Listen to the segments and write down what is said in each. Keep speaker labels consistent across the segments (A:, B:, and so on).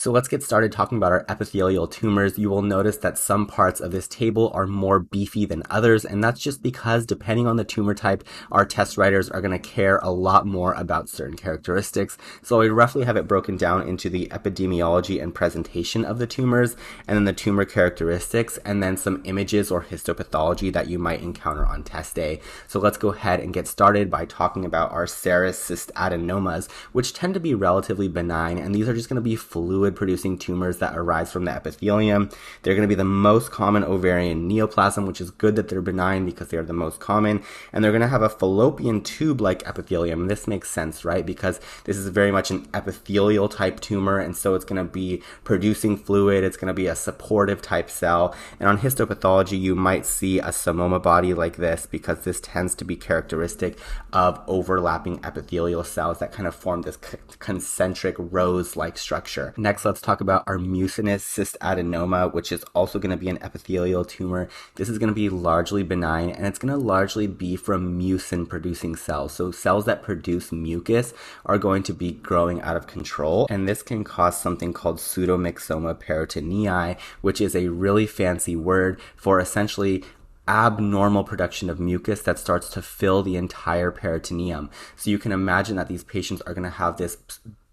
A: So let's get started talking about our epithelial tumors. You will notice that some parts of this table are more beefy than others, and that's just because depending on the tumor type, our test writers are going to care a lot more about certain characteristics. So I roughly have it broken down into the epidemiology and presentation of the tumors, and then the tumor characteristics, and then some images or histopathology that you might encounter on test day. So let's go ahead and get started by talking about our serous cystadenomas, which tend to be relatively benign, and these are just going to be fluid producing tumors that arise from the epithelium. They're going to be the most common ovarian neoplasm, which is good that they're benign because they are the most common, and they're going to have a fallopian tube-like epithelium. This makes sense, right? Because this is very much an epithelial type tumor, and so it's going to be producing fluid. It's going to be a supportive type cell, and on histopathology you might see a psammoma body like this because this tends to be characteristic of overlapping epithelial cells that kind of form this concentric rose-like structure. Next, let's talk about our mucinous cystadenoma, which is also going to be an epithelial tumor. This is going to be largely benign, and it's going to largely be from mucin-producing cells. So cells that produce mucus are going to be growing out of control, and this can cause something called pseudomyxoma peritonei, which is a really fancy word for essentially abnormal production of mucus that starts to fill the entire peritoneum. So you can imagine that these patients are going to have this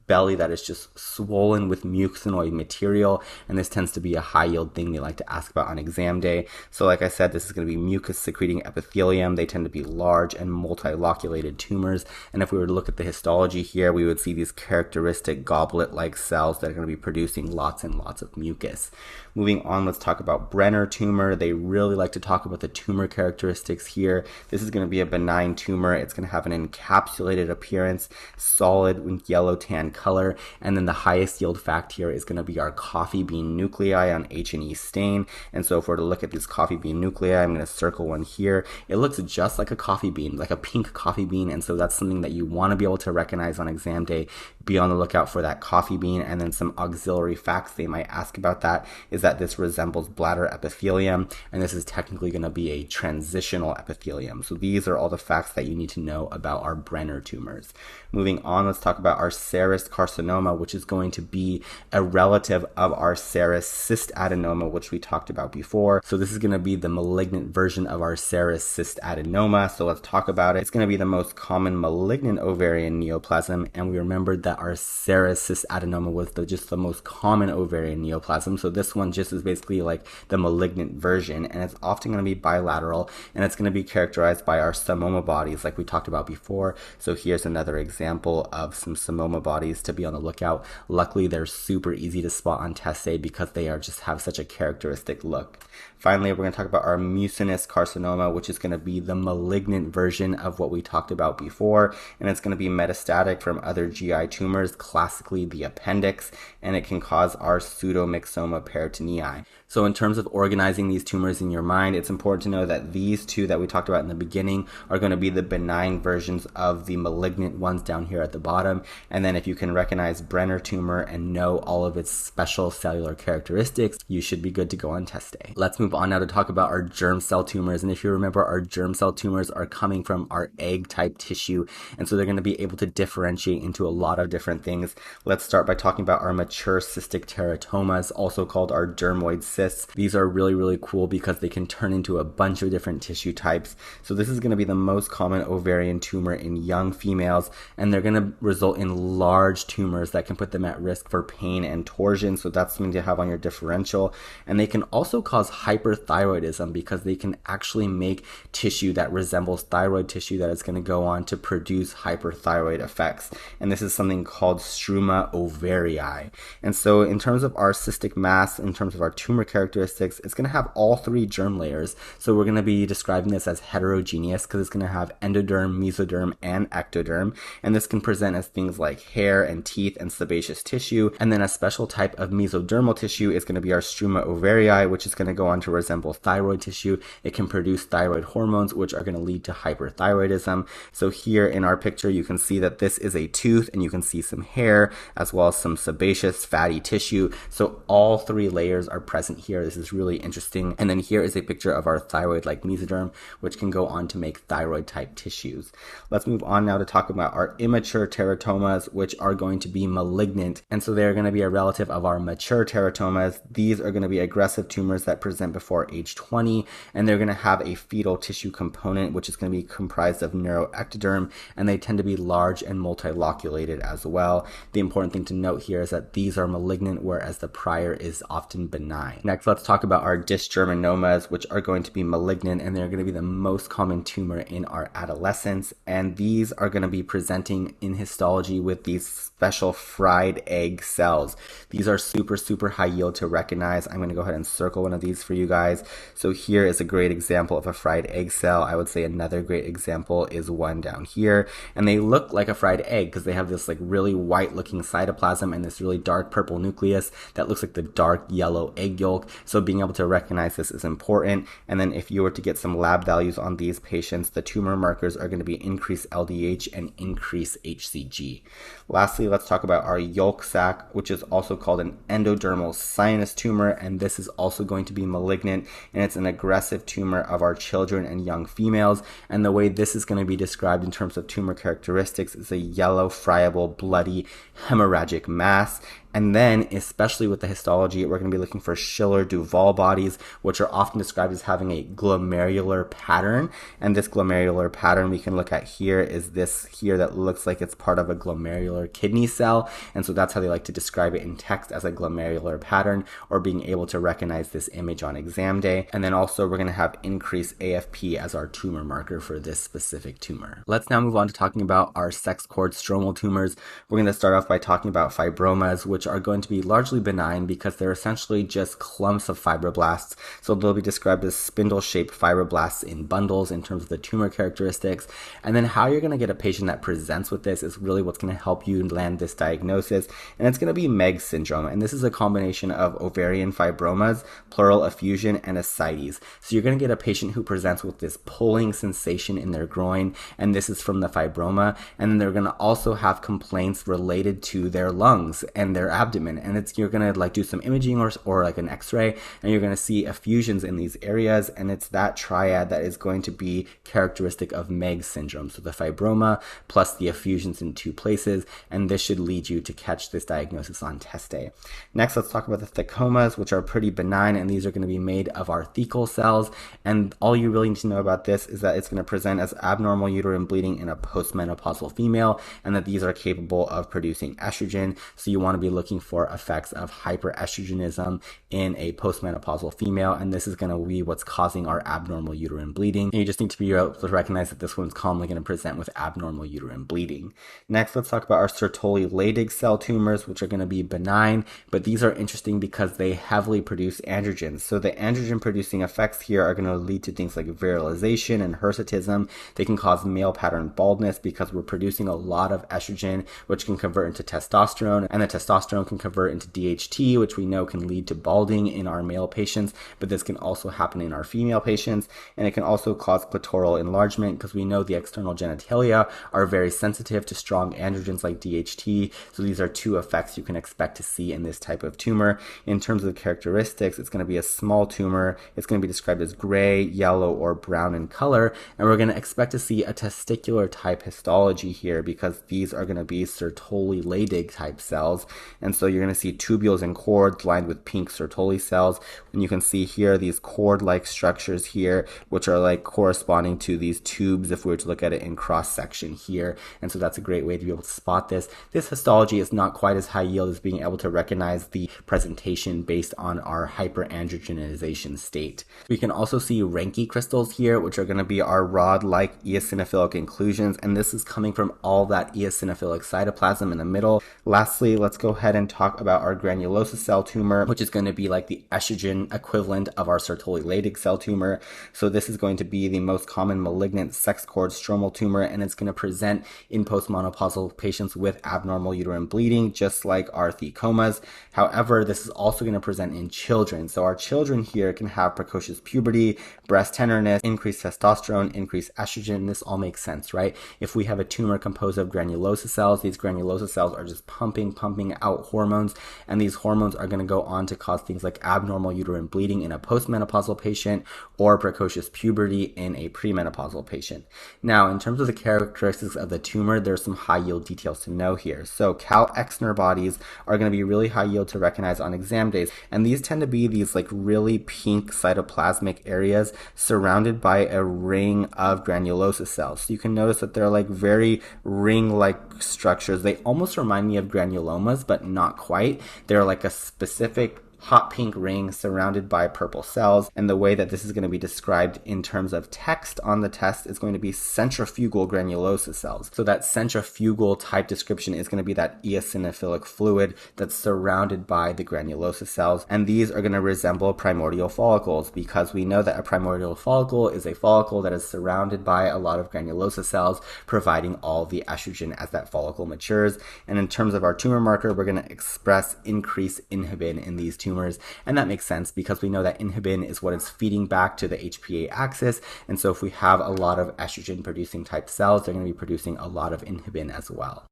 A: belly that is just swollen with mucinoid material, and this tends to be a high yield thing they like to ask about on exam day. So like I said, this is going to be mucus secreting epithelium. They tend to be large and multiloculated tumors, and if we were to look at the histology here, we would see these characteristic goblet like cells that are going to be producing lots and lots of mucus. Moving on, let's talk about Brenner tumor. They really like to talk about the tumor characteristics here. This is going to be a benign tumor. It's going to have an encapsulated appearance, solid with yellow tan color, and then the highest yield fact here is going to be our coffee bean nuclei on H&E stain. And so if we're to look at these coffee bean nuclei, I'm going to circle one here. It looks just like a coffee bean, like a pink coffee bean, and so that's something that you want to be able to recognize on exam day. Be on the lookout for that coffee bean, and then some auxiliary facts they might ask about that is that this resembles bladder epithelium, and this is technically going to be a transitional epithelium. So these are all the facts that you need to know about our Brenner tumors. Moving on, let's talk about our serous carcinoma, which is going to be a relative of our serous cystadenoma, which we talked about before. So this is going to be the malignant version of our serous cystadenoma. So let's talk about it. It's going to be the most common malignant ovarian neoplasm, and we remembered that our serous cystadenoma was just the most common ovarian neoplasm. So this one just is basically like the malignant version, and it's often going to be bilateral, and it's going to be characterized by our psammoma bodies like we talked about before. So here's another example of some psammoma bodies to be on the lookout. Luckily, they're super easy to spot on test day because they are just have such a characteristic look. Finally, we're going to talk about our mucinous carcinoma, which is going to be the malignant version of what we talked about before, and it's going to be metastatic from other GI tumors, classically the appendix, and it can cause our pseudomyxoma peritonei. So in terms of organizing these tumors in your mind, it's important to know that these two that we talked about in the beginning are going to be the benign versions of the malignant ones down here at the bottom. And then if you can recognize Brenner tumor and know all of its special cellular characteristics, you should be good to go on test day. Let's move on now to talk about our germ cell tumors. And if you remember, our germ cell tumors are coming from our egg type tissue, and so they're going to be able to differentiate into a lot of different things. Let's start by talking about our mature cystic teratomas, also called our dermoid cysts. These are really, really cool because they can turn into a bunch of different tissue types. So this is going to be the most common ovarian tumor in young females, and they're going to result in large tumors that can put them at risk for pain and torsion. So that's something to have on your differential. And they can also cause hyperthyroidism because they can actually make tissue that resembles thyroid tissue that is going to go on to produce hyperthyroid effects. And this is something called struma ovarii. And so in terms of our cystic mass, in terms of our tumor characteristics, it's going to have all three germ layers. So we're going to be describing this as heterogeneous because it's going to have endoderm, mesoderm, and ectoderm. And this can present as things like hair and teeth and sebaceous tissue. And then a special type of mesodermal tissue is going to be our struma ovarii, which is going to go on to resemble thyroid tissue. It can produce thyroid hormones, which are going to lead to hyperthyroidism. So here in our picture, you can see that this is a tooth, and you can see some hair as well as some sebaceous fatty tissue. So all three layers are present here. This is really interesting. And then here is a picture of our thyroid-like mesoderm, which can go on to make thyroid-type tissues. Let's move on now to talk about our immature teratomas, which are going to be malignant. And so they're going to be a relative of our mature teratomas. These are going to be aggressive tumors that present before age 20, and they're going to have a fetal tissue component, which is going to be comprised of neuroectoderm, and they tend to be large and multiloculated as well. The important thing to note here is that these are malignant, whereas the prior is often benign. Next, let's talk about our dysgerminomas, which are going to be malignant, and they're going to be the most common tumor in our adolescence, and these are going to be presenting in histology with these special fried egg cells. These are super high yield to recognize. I'm going to go ahead and circle one of these for you guys. So here is a great example of a fried egg cell. I would say another great example is one down here, and they look like a fried egg because they have this like really white looking cytoplasm and this really dark purple nucleus that looks like the dark yellow egg yolk. So being able to recognize this is important. And then if you were to get some lab values on these patients, the tumor markers are going to be increased LDH and increased HCG. Lastly, let's talk about our yolk sac, which is also called an endodermal sinus tumor, and this is also going to be malignant, and it's an aggressive tumor of our children and young females. And the way this is going to be described in terms of tumor characteristics is a yellow, friable, bloody, hemorrhagic mass. And then, especially with the histology, we're going to be looking for Schiller-Duval bodies, which are often described as having a glomerular pattern. And this glomerular pattern we can look at here is this here that looks like it's part of a glomerular kidney cell. And so that's how they like to describe it in text, as a glomerular pattern, or being able to recognize this image on exam day. And then also we're going to have increased AFP as our tumor marker for this specific tumor. Let's now move on to talking about our sex cord stromal tumors. We're going to start off by talking about fibromas, which are going to be largely benign because they're essentially just clumps of fibroblasts. So they'll be described as spindle-shaped fibroblasts in bundles in terms of the tumor characteristics. And then how you're going to get a patient that presents with this is really what's going to help you land this diagnosis. And it's going to be Meg syndrome. And this is a combination of ovarian fibromas, pleural effusion, and ascites. So you're going to get a patient who presents with this pulling sensation in their groin, and this is from the fibroma. And then they're going to also have complaints related to their lungs and their abdomen, and you're going to like do some imaging or like an x-ray, and you're going to see effusions in these areas, and it's that triad that is going to be characteristic of Meg syndrome. So the fibroma plus the effusions in two places, and this should lead you to catch this diagnosis on test day. Next, let's talk about the thecomas, which are pretty benign, and these are going to be made of our thecal cells. And all you really need to know about this is that it's going to present as abnormal uterine bleeding in a postmenopausal female, and that these are capable of producing estrogen. So you want to be looking for effects of hyperestrogenism in a postmenopausal female, and this is going to be what's causing our abnormal uterine bleeding. And you just need to be able to recognize that this one's commonly going to present with abnormal uterine bleeding. Next, let's talk about our Sertoli-Leydig cell tumors, which are going to be benign, but these are interesting because they heavily produce androgens. So the androgen producing effects here are going to lead to things like virilization and hirsutism. They can cause male pattern baldness because we're producing a lot of estrogen, which can convert into testosterone, and the testosterone can convert into DHT, which we know can lead to balding in our male patients, but this can also happen in our female patients. And it can also cause clitoral enlargement because we know the external genitalia are very sensitive to strong androgens like DHT. So these are two effects you can expect to see in this type of tumor. In terms of characteristics, it's going to be a small tumor. It's going to be described as gray, yellow, or brown in color, and we're going to expect to see a testicular type histology here because these are going to be Sertoli-Leydig type cells. And so you're going to see tubules and cords lined with pink Sertoli cells. And you can see here these cord-like structures here, which are like corresponding to these tubes if we were to look at it in cross section here. And so that's a great way to be able to spot this. This histology is not quite as high yield as being able to recognize the presentation based on our hyperandrogenization state. We can also see Ranke crystals here, which are going to be our rod-like eosinophilic inclusions, and this is coming from all that eosinophilic cytoplasm in the middle. Lastly, let's go ahead ahead and talk about our granulosa cell tumor, which is going to be like the estrogen equivalent of our Sertoli Leydig cell tumor. So this is going to be the most common malignant sex cord stromal tumor, and it's going to present in postmenopausal patients with abnormal uterine bleeding, just like our thecomas. However, this is also going to present in children. So our children here can have precocious puberty, breast tenderness, increased testosterone, increased estrogen. This all makes sense, right? If we have a tumor composed of granulosa cells, these granulosa cells are just pumping out hormones, and these hormones are going to go on to cause things like abnormal uterine bleeding in a postmenopausal patient or precocious puberty in a premenopausal patient. Now, in terms of the characteristics of the tumor, there's some high yield details to know here. So Cal-Exner bodies are going to be really high yield to recognize on exam days, and these tend to be these like really pink cytoplasmic areas surrounded by a ring of granulosa cells. So you can notice that they're like very ring-like structures. They almost remind me of granulomas, but not quite. They're like a specific hot pink ring surrounded by purple cells, and the way that this is going to be described in terms of text on the test is going to be centrifugal granulosa cells. So that centrifugal type description is going to be that eosinophilic fluid that's surrounded by the granulosa cells, and these are going to resemble primordial follicles, because we know that a primordial follicle is a follicle that is surrounded by a lot of granulosa cells, providing all the estrogen as that follicle matures. And in terms of our tumor marker, we're going to express increased inhibin in these tumors, and that makes sense because we know that inhibin is what is feeding back to the HPA axis, and so if we have a lot of estrogen producing type cells, they're going to be producing a lot of inhibin as well.